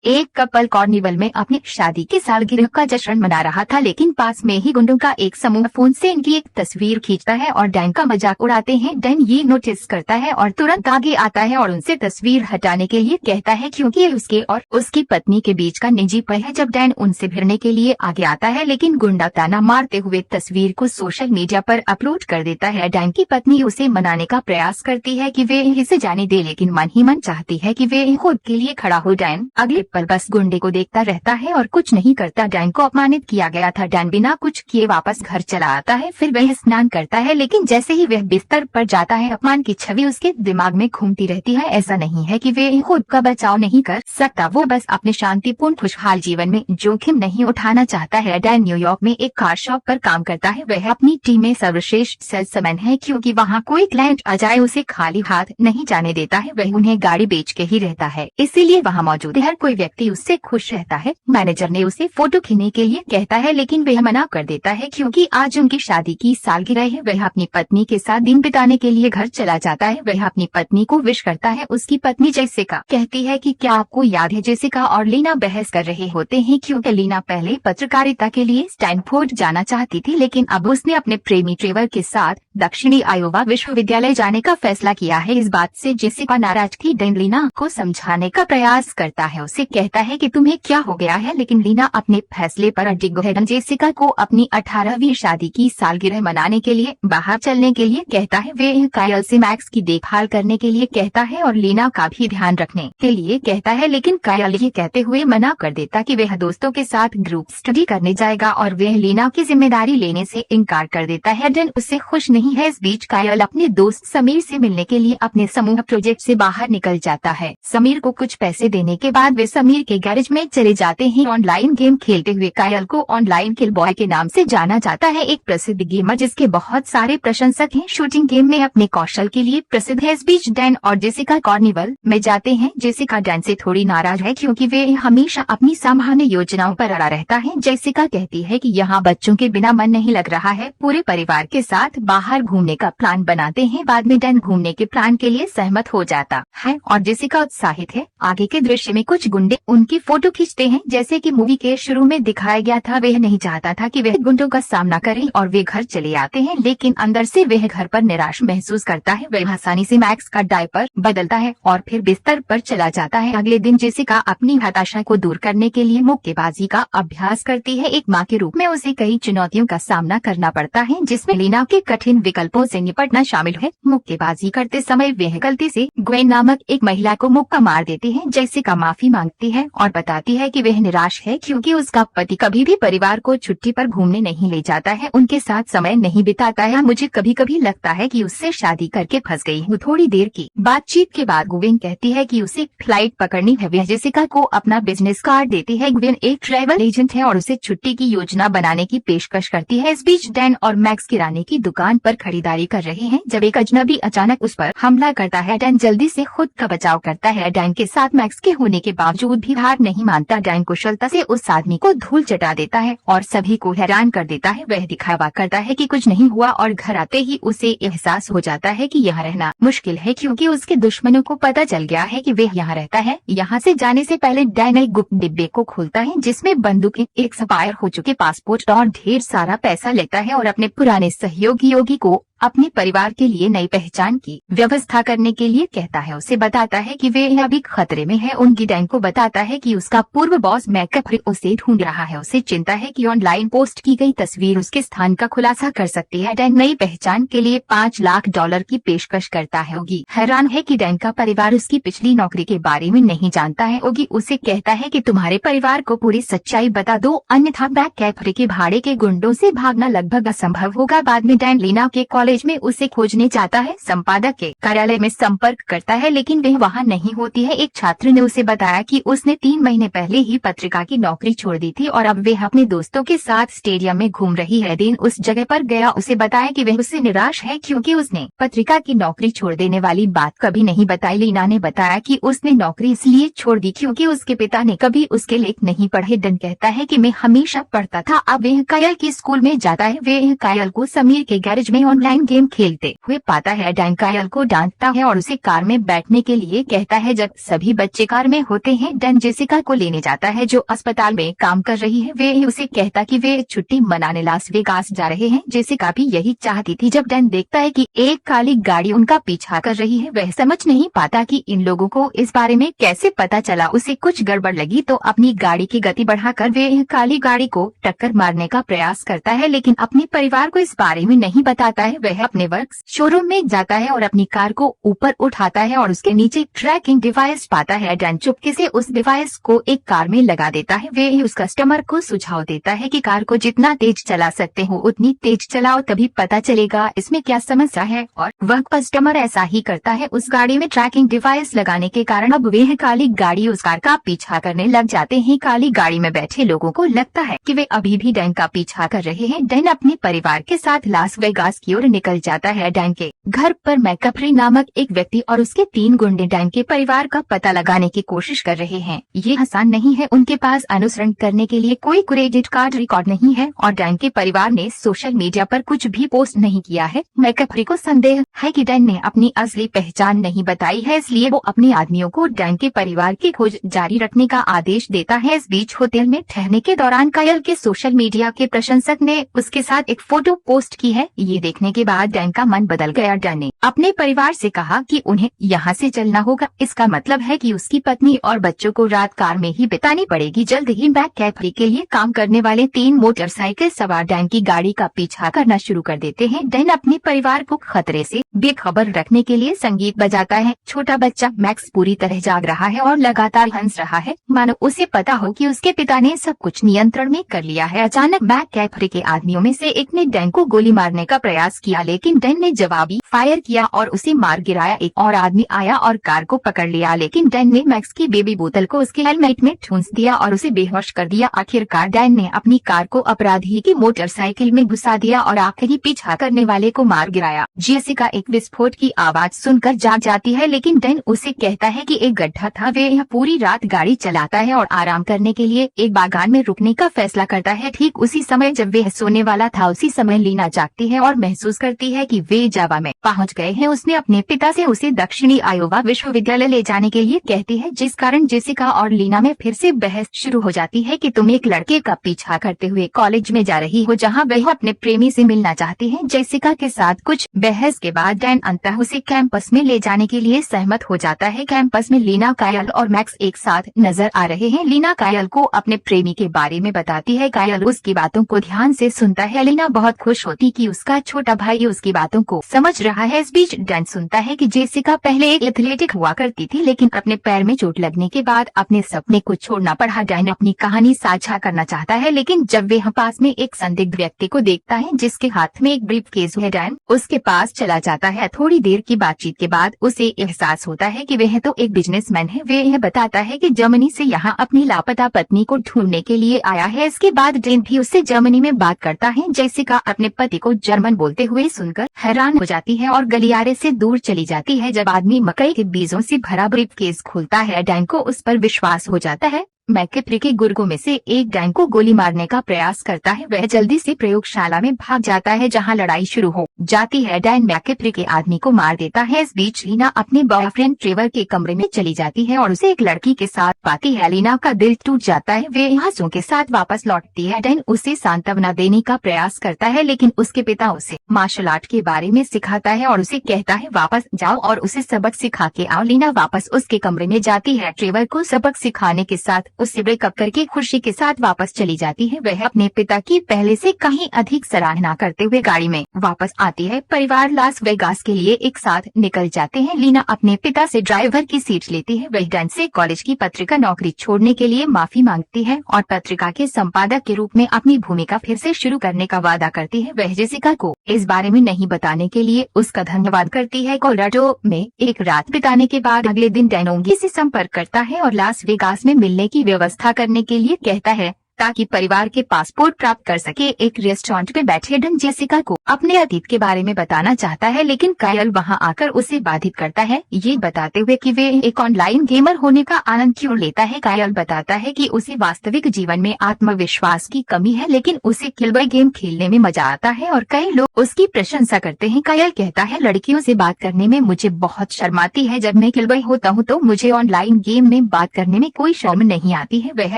एक couple carnival में अपनी शादी की सालगिरह का जश्न मना रहा था, लेकिन पास में ही गुंडों का एक समूह फोन से इनकी एक तस्वीर खींचता है और डैन का मजाक उड़ाते हैं। डैन ये नोटिस करता है और तुरंत आगे आता है और उनसे तस्वीर हटाने के लिए कहता है, क्योंकि ये उसके और उसकी पत्नी के बीच का निजी पल है। जब डैन उनसे भिड़ने के लिए आगे आता है, लेकिन गुंडा ताना मारते हुए तस्वीर को सोशल मीडिया पर अपलोड कर देता है। डैन की पत्नी उसे मनाने का प्रयास करती है कि वे इसे जाने दे, लेकिन मन ही मन चाहती है कि वे खुद के लिए खड़ा हो। डैन अगले पल बस गुंडे को देखता रहता है और कुछ नहीं करता। डैन को अपमानित किया गया था। डैन बिना कुछ किए वापस घर चला आता है। फिर वह स्नान करता है, लेकिन जैसे ही वह बिस्तर पर जाता है, अपमान की छवि उसके दिमाग में घूमती रहती है। ऐसा नहीं है कि वे खुद का बचाव नहीं कर सकता, वो बस अपने शांतिपूर्ण खुशहाल जीवन में जोखिम नहीं उठाना चाहता है। डैन न्यूयॉर्क में एक कार शॉप पर काम करता है। वह अपनी टीम में सर्वश्रेष्ठ सेल्समैन है, क्योंकि वहाँ कोई क्लाइंट आ जाए उसे खाली हाथ नहीं जाने देता है। वह उन्हें गाड़ी बेच के ही रहता है, इसीलिए वहाँ मौजूद हर कोई व्यक्ति उससे खुश रहता है। मैनेजर ने उसे फोटो खींचने के लिए कहता है, लेकिन वह मना कर देता है, क्योंकि आज उनकी शादी की सालगिरह है। वह अपनी पत्नी के साथ दिन बिताने के लिए घर चला जाता है। वह अपनी पत्नी को विश करता है। उसकी पत्नी जेसिका कहती है कि क्या आपको याद है, जेसिका और लीना बहस कर रहे होते हैं, क्योंकि लीना पहले पत्रकारिता के लिए स्टैनफोर्ड जाना चाहती थी, लेकिन अब उसने अपने प्रेमी ट्रेवर के साथ दक्षिणी आयोवा विश्वविद्यालय जाने का फैसला किया है। इस बात से जेसिका नाराज थी। डैन लीना को समझाने का प्रयास करता है, उसे कहता है कि तुम्हें क्या हो गया है, लेकिन लीना अपने फैसले पर अडिग है। डैन जेसिका को अपनी 18वीं शादी की सालगिरह मनाने के लिए बाहर चलने के लिए कहता है। वे कायल से मैक्स की देखभाल करने के लिए कहता है और लीना का भी ध्यान रखने के लिए कहता है, लेकिन कायल ये कहते हुए मना कर देता कि वह दोस्तों के साथ ग्रुप स्टडी करने जाएगा और वह लीना की जिम्मेदारी लेने से इनकार कर देता है। डैन उससे खुश नहीं है। इस बीच कायल अपने दोस्त समीर से मिलने के लिए अपने समूह प्रोजेक्ट से बाहर निकल जाता है। समीर को कुछ पैसे देने के बाद वे समीर के गैरेज में चले जाते हैं। ऑनलाइन गेम खेलते हुए कायल को ऑनलाइन किल बॉय के नाम से जाना जाता है, एक प्रसिद्ध गेमर जिसके बहुत सारे प्रशंसक हैं। शूटिंग गेम में अपने कौशल के लिए प्रसिद्ध है। इस बीच डैन और जेसिका कार्निवल में जाते हैं। जेसिका डैन से थोड़ी नाराज है, क्योंकि वे हमेशा अपनी सामान्य योजनाओं पर अड़ा रहता है। जेसिका कहती है कि यहाँ बच्चों के बिना मन नहीं लग रहा है। पूरे परिवार के साथ बाहर घूमने का प्लान बनाते हैं। बाद में डैन घूमने के प्लान के लिए सहमत हो जाता है और जेसिका उत्साहित है। आगे के दृश्य में कुछ गुंडे उनकी फोटो खींचते हैं, जैसे कि मूवी के शुरू में दिखाया गया था। वह नहीं चाहता था कि वह गुंडों का सामना करे और वे घर चले आते हैं, लेकिन अंदर से वह घर पर निराश महसूस करता है। वह आसानी से मैक्स का डायपर बदलता है और फिर बिस्तर पर चला जाता है। अगले दिन जेसिका अपनी हताशा को दूर करने के लिए मुक्केबाजी का अभ्यास करती है। एक माँ के रूप में उसे कई चुनौतियों का सामना करना पड़ता है, जिसमें लीना के कठिन विकल्पों से निपटना शामिल है। मुक्केबाजी करते समय वह गलती से ग्वेन नामक एक महिला को मुक्का मार देती है। जेसिका माफी मांगती है और बताती है कि वह निराश है, क्योंकि उसका पति कभी भी परिवार को छुट्टी पर घूमने नहीं ले जाता है, उनके साथ समय नहीं बिताता है। मुझे कभी कभी लगता है कि उससे शादी करके फंस गई हूँ। थोड़ी देर की बातचीत के बाद ग्वेन कहती है कि उसे फ्लाइट पकड़नी है। वह जेसिका को अपना बिजनेस कार्ड देती है। ग्वेन एक ट्रैवल एजेंट है और उसे छुट्टी की योजना बनाने की पेशकश करती है। इस बीच डैन और मैक्स किराने की दुकान पर खरीदारी कर रहे हैं, जब एक अजनबी अचानक उस पर हमला करता है। डैन जल्दी से खुद का बचाव करता है। डैन के साथ मैक्स के होने के बावजूद भी हार नहीं मानता। डैन कुशलता से उस आदमी को धूल चटा देता है और सभी को हैरान कर देता है। वह दिखावा करता है कि कुछ नहीं हुआ और घर आते ही उसे एहसास हो जाता है कि यहाँ रहना मुश्किल है, क्योंकि उसके दुश्मनों को पता चल गया है कि वह यहाँ रहता है। यहाँ से जाने से पहले डैन एक गुप्त डिब्बे को खोलता है, जिसमें बंदूकें, एक एक्सपायर हो चुके पासपोर्ट और ढेर सारा पैसा लेता है और अपने पुराने सहयोगी योगी को अपने परिवार के लिए नई पहचान की व्यवस्था करने के लिए कहता है। उसे बताता है कि वे अभी खतरे में है। उनकी डैन को बताता है कि उसका पूर्व बॉस मैकअप उसे ढूंढ रहा है। उसे चिंता है कि ऑनलाइन पोस्ट की गई तस्वीर उसके स्थान का खुलासा कर सकती है। डैन नई पहचान के लिए $5 लाख की पेशकश करता है। ओगी हैरान है कि डैन का परिवार उसकी पिछली नौकरी के बारे में नहीं जानता है। ओगी उसे कहता है कि तुम्हारे परिवार को पूरी सच्चाई बता दो, अन्यथा बैक कैफरे के भाड़े के गुंडों से भागना लगभग असंभव होगा। बाद में डैन लीना के कॉलेज में उसे खोजने जाता है। संपादक के कार्यालय में संपर्क करता है, लेकिन वह वहां नहीं होती है। एक छात्र ने उसे बताया कि उसने 3 महीने पहले ही पत्रिका की नौकरी छोड़ दी थी और अब वह अपने दोस्तों के साथ स्टेडियम में घूम रही है। दिन उस जगह पर गया, उसे बताया कि वह उससे निराश है, क्योंकि उसने पत्रिका की नौकरी छोड़ देने वाली बात कभी नहीं बताई। लीना ने बताया कि उसने नौकरी इसलिए छोड़ दी क्योंकि उसके पिता ने कभी उसके लेख नहीं पढ़े। डन कहता है कि मैं हमेशा पढ़ता था। अब वह कायल की स्कूल में जाता है। वह कायल को समीर के गैरेज में ऑनलाइन डैन गेम खेलते हुए पाता है। डैन कायल को डांटता है और उसे कार में बैठने के लिए कहता है। जब सभी बच्चे कार में होते हैं, डैन जेसिका को लेने जाता है जो अस्पताल में काम कर रही है। वे उसे कहता कि वे छुट्टी मनाने लास वेगास जा रहे हैं। जेसिका भी यही चाहती थी। जब डैन देखता है कि एक काली गाड़ी उनका पीछा कर रही है, वह समझ नहीं पाता कि इन लोगों को इस बारे में कैसे पता चला। उसे कुछ गड़बड़ लगी तो अपनी गाड़ी की गति बढ़ाकर वे काली गाड़ी को टक्कर मारने का प्रयास करता है, लेकिन अपने परिवार को इस बारे में नहीं बताता है। वह अपने वर्क शोरूम में जाता है और अपनी कार को ऊपर उठाता है और उसके नीचे ट्रैकिंग डिवाइस पाता है। डैन चुपके से उस डिवाइस को एक कार में लगा देता है। वे उस कस्टमर को सुझाव देता है कि कार को जितना तेज चला सकते हो उतनी तेज चलाओ, तभी पता चलेगा इसमें क्या समस्या है। और वह कस्टमर ऐसा ही करता है। उस गाड़ी में ट्रैकिंग डिवाइस लगाने के कारण अब वे काली गाड़ी उस कार का पीछा करने लग जाते हैं। काली गाड़ी में बैठे लोगों को लगता है कि वे अभी भी डैन का पीछा कर रहे हैं। डैन अपने परिवार के साथ लास वेगास की ओर निकल जाता है। डैन के घर पर मैकफ्री नामक एक व्यक्ति और उसके 3 गुंडे डैन के परिवार का पता लगाने की कोशिश कर रहे हैं। ये आसान नहीं है, उनके पास अनुसरण करने के लिए कोई क्रेडिट कार्ड रिकॉर्ड नहीं है और डैन के परिवार ने सोशल मीडिया पर कुछ भी पोस्ट नहीं किया है। मैकफ्री को संदेह है कि डैन ने अपनी असली पहचान नहीं बताई है, इसलिए वो अपने आदमियों को डैन के परिवार की खोज जारी रखने का आदेश देता है। इस बीच होटल में ठहरने के दौरान कायल के सोशल मीडिया के प्रशंसक ने उसके साथ एक फोटो पोस्ट की है। ये देखने के बाद डैन का मन बदल गया। डैन ने अपने परिवार से कहा कि उन्हें यहाँ से चलना होगा। इसका मतलब है कि उसकी पत्नी और बच्चों को रात कार में ही बितानी पड़ेगी। जल्द ही मैकफ्री के लिए काम करने वाले 3 मोटरसाइकिल सवार डैन की गाड़ी का पीछा करना शुरू कर देते हैं। डैन अपने परिवार को खतरे से बेखबर रखने के लिए संगीत बजाता है। छोटा बच्चा मैक्स पूरी तरह जाग रहा है और लगातार हंस रहा है, मानो उसे पता हो कि उसके पिता ने सब कुछ नियंत्रण में कर लिया है। अचानक मैकफ्री के आदमियों में से एक ने डैन को गोली मारने का प्रयास किया, लेकिन डैन ने जवाबी फायर किया और उसे मार गिराया। एक और आदमी आया और कार को पकड़ लिया, लेकिन डैन ने मैक्स की बेबी बोतल को उसके हेलमेट में ठूंस दिया और उसे बेहोश कर दिया। आखिरकार डैन ने अपनी कार को अपराधी की मोटरसाइकिल में घुसा दिया और आखिरी पीछा करने वाले को मार गिराया। जेसिका एक विस्फोट की आवाज सुनकर जाग जाती है, लेकिन डैन उसे कहता है कि एक गड्ढा था। वे यह पूरी रात गाड़ी चलाता है और आराम करने के लिए एक बागान में रुकने का फैसला करता है। ठीक उसी समय जब वे सोने वाला था, उसी समय लीना जागती है और महसूस करती है कि वे जावा में पहुंच गए हैं। उसने अपने पिता से उसे दक्षिणी आयोवा विश्वविद्यालय ले जाने के लिए कहती है, जिस कारण जेसिका और लीना में फिर से बहस शुरू हो जाती है कि तुम एक लड़के का पीछा करते हुए कॉलेज में जा रही हो जहां वह अपने प्रेमी से मिलना चाहती है। जेसिका के साथ कुछ बहस के बाद डैन अंततः उसे कैंपस में ले जाने के लिए सहमत हो जाता है। कैंपस में लीना, कायल और मैक्स एक साथ नजर आ रहे हैं। लीना कायल को अपने प्रेमी के बारे में बताती है। कायल उसकी बातों को ध्यान से सुनता है। लीना बहुत खुश होती कि उसका छोटा भाई उसकी बातों को समझ रहा है। इस बीच डैन सुनता है कि जेसिका पहले एक एथलेटिक हुआ करती थी, लेकिन अपने पैर में चोट लगने के बाद अपने सपने को छोड़ना पड़ा। डैन अपनी कहानी साझा करना चाहता है, लेकिन जब वह पास में एक संदिग्ध व्यक्ति को देखता है जिसके हाथ में एक ब्रीफकेस है, डैन उसके पास चला जाता है। थोड़ी देर की बातचीत के बाद उसे एहसास होता है कि वह तो एक बिजनेसमैन है। वह यह बताता है कि जर्मनी से यहाँ अपनी लापता पत्नी को ढूंढने के लिए आया है। इसके बाद डैन भी उससे जर्मनी में बात करता है। जेसिका अपने पति को जर्मन बोलते हुए सुनकर हैरान हो जाती है और गलियारे से दूर चली जाती है। जब आदमी मकई के बीजों से भरा ब्रीफकेस खोलता है, डैन को उस पर विश्वास हो जाता है। मैकफ्री के गुर्गों में से एक डैन को गोली मारने का प्रयास करता है। वह जल्दी से प्रयोगशाला में भाग जाता है जहां लड़ाई शुरू हो जाती है। डैन मैकफ्री के आदमी को मार देता है। इस बीच लीना अपने बॉयफ्रेंड ट्रेवर के कमरे में चली जाती है और उसे एक लड़की के साथ पाती है। लीना का दिल टूट जाता है। वे आंसुओं के साथ वापस लौटती है। डैन उसे सांत्वना देने का प्रयास करता है, लेकिन उसके पिता उसे मार्शल आर्ट के बारे में सिखाता है और उसे कहता है वापस जाओ और उसे सबक सिखा के आओ। लीना वापस उसके कमरे में जाती है। ट्रेवर को सबक सिखाने के साथ उससे ब्रेकअप करके खुशी के साथ वापस चली जाती है। वह अपने पिता की पहले से कहीं अधिक सराहना करते हुए गाड़ी में वापस आती है। परिवार लास वेगास के लिए एक साथ निकल जाते हैं। लीना अपने पिता से ड्राइवर की सीट लेती है। वह डैन से कॉलेज की पत्रिका नौकरी छोड़ने के लिए माफी मांगती है और पत्रिका के संपादक के रूप में अपनी भूमिका फिर से शुरू करने का वादा करती है। वह जेसिका को इस बारे में नहीं बताने के लिए उसका धन्यवाद करती है। कोलोराडो में एक रात बिताने के बाद अगले दिन डैन ओंगी से संपर्क करता है और लास वेगास में मिलने की व्यवस्था करने के लिए कहता है। ताकि परिवार के पासपोर्ट प्राप्त कर सके। एक रेस्टोरेंट में बैठे डैन जेसिका को अपने अतीत के बारे में बताना चाहता है, लेकिन कायल वहां आकर उसे बाधित करता है, ये बताते हुए कि वे एक ऑनलाइन गेमर होने का आनंद क्यों लेता है। कायल बताता है कि उसे वास्तविक जीवन में आत्मविश्वास की कमी है, लेकिन उसे किलबॉय गेम खेलने में मजा आता है और कई लोग उसकी प्रशंसा करते हैं। कायल कहता है, लड़कियों से बात करने में मुझे बहुत शर्म आती है। जब मैं किलबॉय होता हूँ तो मुझे ऑनलाइन गेम में बात करने में कोई शर्म नहीं आती है। वह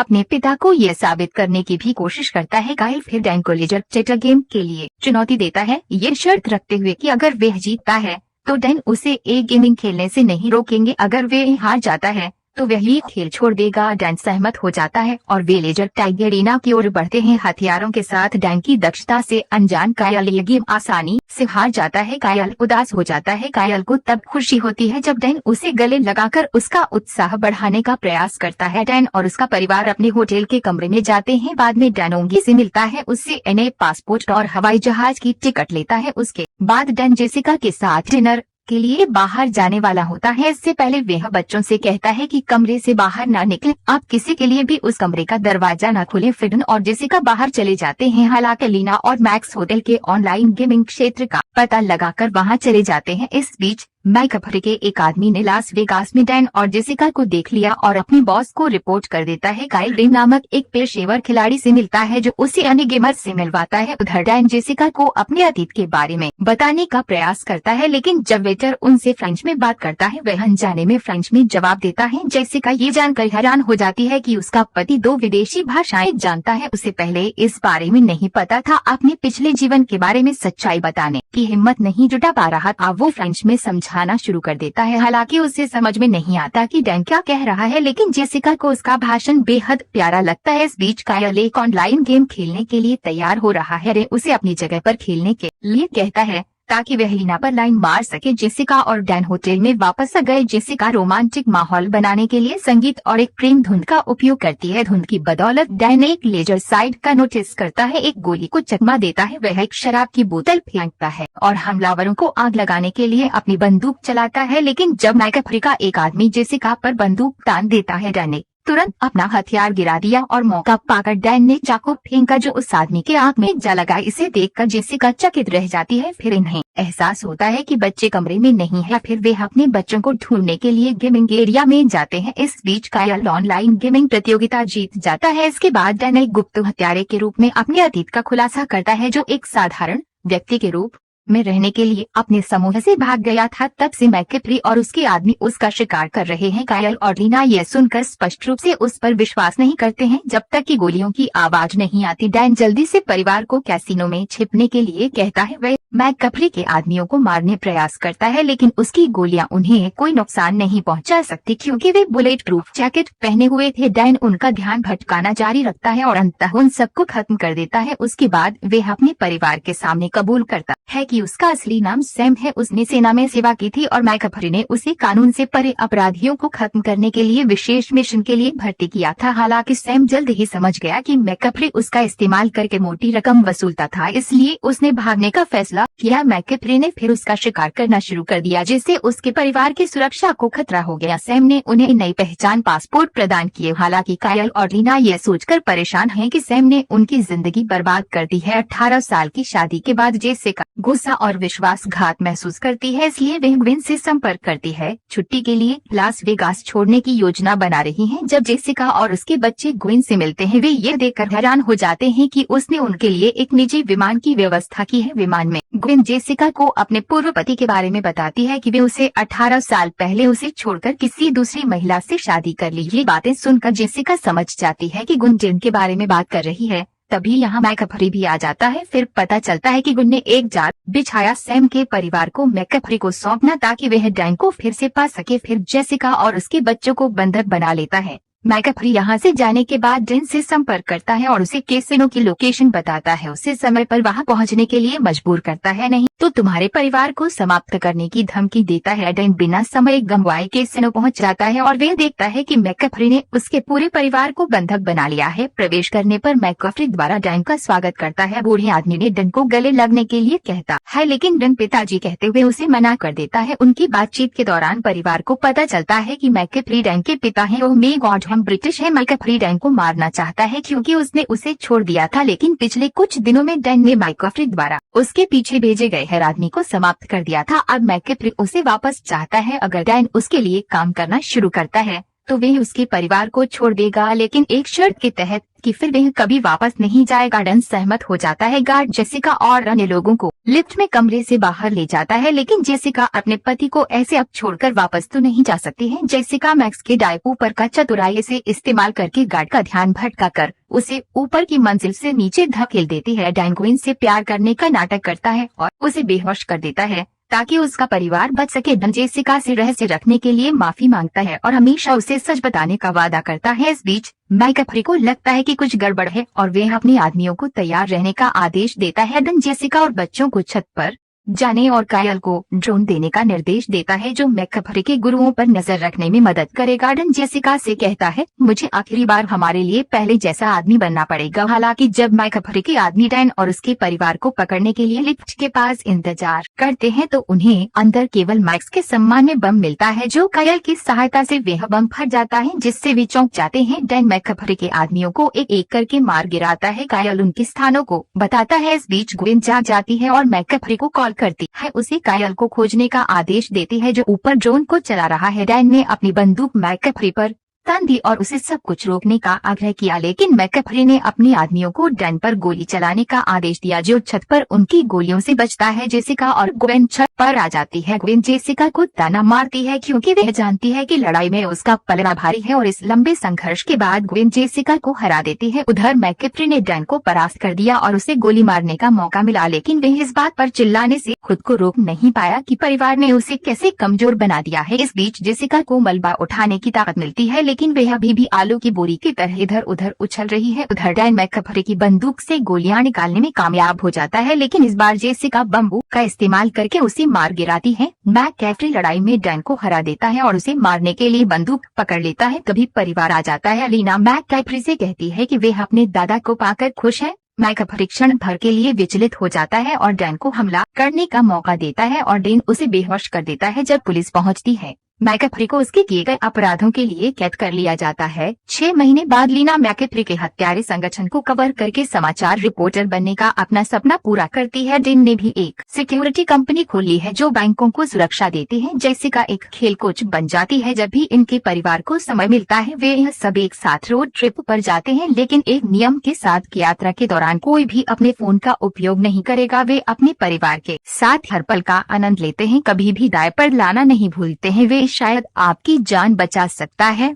अपने पिता को यह साबित करने की भी कोशिश करता है। कायल फिर डैन को लेजर चैटर गेम के लिए चुनौती देता है, ये शर्त रखते हुए कि अगर वह जीतता है तो डैन उसे एक गेमिंग खेलने से नहीं रोकेंगे। अगर वह हार जाता है तो वह ये खेल छोड़ देगा। डैन सहमत हो जाता है और वे लेजर टैग एरिना की ओर बढ़ते हैं। हथियारों के साथ डैन की दक्षता से अनजान कायल ये गेम आसानी से हार जाता है। कायल उदास हो जाता है। कायल को तब खुशी होती है जब डैन उसे गले लगाकर उसका उत्साह बढ़ाने का प्रयास करता है। डैन और उसका परिवार अपने होटल के कमरे में जाते हैं। बाद में डैन ओंगी से मिलता है, उससे नए पासपोर्ट और हवाई जहाज की टिकट लेता है। उसके बाद डैन जेसिका के साथ डिनर के लिए बाहर जाने वाला होता है। इससे पहले वह बच्चों से कहता है कि कमरे से बाहर ना निकले, आप किसी के लिए भी उस कमरे का दरवाजा न खोलें। फिर डैन और जेसिका बाहर चले जाते हैं। हालांकि लीना और मैक्स होटल के ऑनलाइन गेमिंग क्षेत्र का पता लगाकर वहां चले जाते हैं। इस बीच मैकअफ्री के एक आदमी ने लास वेगास में डैन और जेसिका को देख लिया और अपने बॉस को रिपोर्ट कर देता है। कायल रे नामक एक पेशेवर खिलाड़ी से मिलता है जो उसे अन्य गेमर से मिलवाता है। उधर डैन जेसिका को अपने अतीत के बारे में बताने का प्रयास करता है, लेकिन जब वेटर उनसे फ्रेंच में बात करता है वह अनजाने में फ्रेंच में जवाब देता है। जेसिका ये जानकर हैरान हो जाती है कि उसका पति 2 विदेशी भाषाएं जानता है। उसे पहले इस बारे में नहीं पता था। अपने पिछले जीवन के बारे में सच्चाई बताने की हिम्मत नहीं जुटा पा रहा था। वो फ्रेंच में समझाना शुरू कर देता है। हालांकि उसे समझ में नहीं आता कि डैन क्या कह रहा है, लेकिन जेसिका को उसका भाषण बेहद प्यारा लगता है। इस बीच कायल एक ऑनलाइन गेम खेलने के लिए तैयार हो रहा है। रे उसे अपनी जगह पर खेलने के लिए कहता है ताकि वह लीना पर लाइन मार सके। जेसिका और डैन होटल में वापस आ गए। जेसिका रोमांटिक माहौल बनाने के लिए संगीत और एक प्रेम धुन का उपयोग करती है। धुन की बदौलत डैन एक लेजर साइड का नोटिस करता है, एक गोली को चकमा देता है। वह एक शराब की बोतल फेंकता है और हमलावरों को आग लगाने के लिए अपनी बंदूक चलाता है, लेकिन जब मैकअफ्री का एक आदमी जेसिका पर बंदूक तान देता है, डैन ने तुरंत अपना हथियार गिरा दिया और मौका पाकर डैन ने चाकू फेंका जो उस आदमी के आंख में जा लगा। इसे देखकर जेसिका चकित रह जाती है। फिर इन्हें एहसास होता है कि बच्चे कमरे में नहीं है। फिर वे अपने बच्चों को ढूंढने के लिए गेमिंग एरिया में जाते हैं। इस बीच कायल ऑनलाइन गेमिंग प्रतियोगिता जीत जाता है। इसके बाद डैन एक गुप्त हत्यारे के रूप में अपने अतीत का खुलासा करता है, जो एक साधारण व्यक्ति के रूप में रहने के लिए अपने समूह से भाग गया था। तब से मैकअफ्री और उसके आदमी उसका शिकार कर रहे हैं। कायल और लीना यह सुनकर स्पष्ट रूप से उस पर विश्वास नहीं करते हैं जब तक कि गोलियों की आवाज नहीं आती। डैन जल्दी से परिवार को कैसीनो में छिपने के लिए कहता है। वह मैकअफ्री के आदमियों को मारने प्रयास करता है, लेकिन उसकी गोलियां उन्हें कोई नुकसान नहीं पहुंचा सकती क्योंकि वे बुलेट प्रूफ जैकेट पहने हुए थे। डैन उनका ध्यान भटकाना जारी रखता है और अंततः उन सबको खत्म कर देता है। उसके बाद वे अपने परिवार के सामने कबूल करता है कि उसका असली नाम सैम है। उसने सेना में सेवा की थी और मैकअफ्री ने उसे कानून से परे अपराधियों को खत्म करने के लिए विशेष मिशन के लिए भर्ती किया था। हालांकि सैम जल्द ही समझ गया कि मैकअफ्री उसका इस्तेमाल करके मोटी रकम वसूलता था, इसलिए उसने भागने का फैसला किया। मैकअफ्री ने फिर उसका शिकार करना शुरू कर दिया, जिससे उसके परिवार की सुरक्षा को खतरा हो गया। सैम ने उन्हें नई पहचान पासपोर्ट प्रदान किए। हालांकि कायल और लीना यह सोचकर परेशान हैं कि सैम ने उनकी जिंदगी बर्बाद कर दी है। 18 साल की शादी के बाद जेसिका गुस्सा और विश्वासघात महसूस करती है, इसलिए वह ग्विन से संपर्क करती है। छुट्टी के लिए लास वेगास छोड़ने की योजना बना रही हैं। जब जेसिका और उसके बच्चे ग्विन से मिलते हैं, वे ये देखकर हैरान हो जाते हैं कि उसने उनके लिए एक निजी विमान की व्यवस्था की है। विमान में ग्विन जेसिका को अपने पूर्व पति के बारे में बताती है कि वे उसे 18 साल पहले उसे छोड़कर किसी दूसरी महिला से शादी कर ली। ये बातें सुनकर जेसिका समझ जाती है कि गुन जिनके बारे में बात कर रही है। तभी यहाँ मैकअफ्री भी आ जाता है। फिर पता चलता है कि गुन ने एक जाल बिछाया सैम के परिवार को मैकअफ्री को सौंपना ताकि वह डैन को फिर से पा सके। फिर जेसिका और उसके बच्चों को बंधक बना लेता है। मैकअफ्री यहाँ से जाने के बाद डैन से संपर्क करता है और उसे कैसीनो की लोकेशन बताता है। उसे समय पर वहाँ पहुँचने के लिए मजबूर करता है, नहीं तो तुम्हारे परिवार को समाप्त करने की धमकी देता है। डैन बिना समय गंवाए कैसीनो पहुँच जाता है और वह देखता है कि मैकअफ्री ने उसके पूरे परिवार को बंधक बना लिया है। प्रवेश करने पर मैकअफ्री द्वारा डैन का स्वागत करता है। बूढ़े आदमी ने डैन को गले लगने के लिए कहता है, लेकिन डैन पिताजी कहते हुए उसे मना कर देता है। उनकी बातचीत के दौरान परिवार को पता चलता है कि मैकअफ्री डैन के पिता है, वो मे गॉड हम ब्रिटिश है। मैकअफ्री डैन को मारना चाहता है क्योंकि उसने उसे छोड़ दिया था, लेकिन पिछले कुछ दिनों में डैन ने मैकअफ्री द्वारा उसके पीछे भेजे गए हर आदमी को समाप्त कर दिया था। अब मैकअफ्री उसे वापस चाहता है। अगर डैन उसके लिए काम करना शुरू करता है तो वह उसके परिवार को छोड़ देगा, लेकिन एक शर्त के तहत कि फिर वह कभी वापस नहीं जाएगा। डैन सहमत हो जाता है। गार्ड जेसिका और अन्य लोगों को लिफ्ट में कमरे से बाहर ले जाता है, लेकिन जेसिका अपने पति को ऐसे अब छोड़कर वापस तो नहीं जा सकती है। जेसिका मैक्स के डायपर का चतुराई से इस्तेमाल करके गार्ड का ध्यान भटकाकर उसे ऊपर की मंजिल से नीचे धकेल देती है। डैन क्वीन से प्यार करने का नाटक करता है और उसे बेहोश कर देता है ताकि उसका परिवार बच सके। डैन जेसिका से रहस्य रखने के लिए माफी मांगता है और हमेशा उसे सच बताने का वादा करता है। इस बीच मैकअफ्री को लगता है कि कुछ गड़बड़ है और वह अपने आदमियों को तैयार रहने का आदेश देता है। डैन जेसिका और बच्चों को छत पर जाने और कायल को ड्रोन देने का निर्देश देता है जो मैकअफ्री के गुरुओं पर नजर रखने में मदद करेगा। डैन जेसिका से कहता है, मुझे आखिरी बार हमारे लिए पहले जैसा आदमी बनना पड़ेगा। हालांकि जब मैकअफ्री के आदमी डैन और उसके परिवार को पकड़ने के लिए लिफ्ट के पास इंतजार करते हैं तो उन्हें अंदर केवल मैक्स के सम्मान में बम मिलता है, जो कायल की सहायता से वह बम फट जाता है जिससे वे चौंक जाते हैं। डैन मैकअफ्री के आदमियों को एक एक करके मार गिराता है। कायल उनके स्थानों को बताता है। इस बीच ग्वेन जाग जाती है और मैकअफ्री को कॉल करती है। उसे कायल को खोजने का आदेश देती है जो ऊपर ड्रोन को चला रहा है। डैन ने अपनी बंदूक मैकअफ्री पर तान दी और उसे सब कुछ रोकने का आग्रह किया, लेकिन मैकअफ्री ने अपने आदमियों को डैन पर गोली चलाने का आदेश दिया जो छत पर उनकी गोलियों से बचता है। जेसिका और ग्वेन छत पर आ जाती है। ग्वेन जेसिका को ताना मारती है क्योंकि वह जानती है कि लड़ाई में उसका पलड़ा भारी है और इस लंबे संघर्ष के बाद ग्वेन जेसिका को हरा देती है। उधर मैकअफ्री ने डैन को परास्त कर दिया और उसे गोली मारने का मौका मिला, लेकिन वह इस बात पर चिल्लाने से खुद को रोक नहीं पाया कि परिवार ने उसे कैसे कमजोर बना दिया है। इस बीच जेसिका को मलबा उठाने की ताकत मिलती है, लेकिन वह अभी भी आलू की बोरी की तरह इधर उधर उछल रही है। उधर डैन मैकअफ्री की बंदूक से गोलियां निकालने में कामयाब हो जाता है, लेकिन इस बार जेसिका बम्बू का इस्तेमाल करके उसे मार गिराती है। मैकअफ्री लड़ाई में डैन को हरा देता है और उसे मारने के लिए बंदूक पकड़ लेता है। तभी परिवार आ जाता है। लीना मैकअफ्री से कहती है कि वे अपने दादा को पाकर खुश है। मैकअफ्री क्षण भर के लिए विचलित हो जाता है और डैन को हमला करने का मौका देता है और डैन उसे बेहोश कर देता है। जब पुलिस पहुंचती है मैकअफ्री को उसके किए गए अपराधों के लिए कैद कर लिया जाता है। 6 महीने बाद लीना मैकअफ्री के हत्यारे संगठन को कवर करके समाचार रिपोर्टर बनने का अपना सपना पूरा करती है। डैन ने भी एक सिक्योरिटी कंपनी खोली है जो बैंकों को सुरक्षा देती है। जेसिका एक खेल कोच बन जाती है। जब भी इनके परिवार को समय मिलता है वे यह सब एक साथ रोड ट्रिप पर जाते हैं, लेकिन एक नियम के साथ कि यात्रा के दौरान कोई भी अपने फोन का उपयोग नहीं करेगा। वे अपने परिवार के साथ हर पल का आनंद लेते हैं, कभी भी डायपर लाना नहीं भूलते हैं। वे शायद आपकी जान बचा सकता है।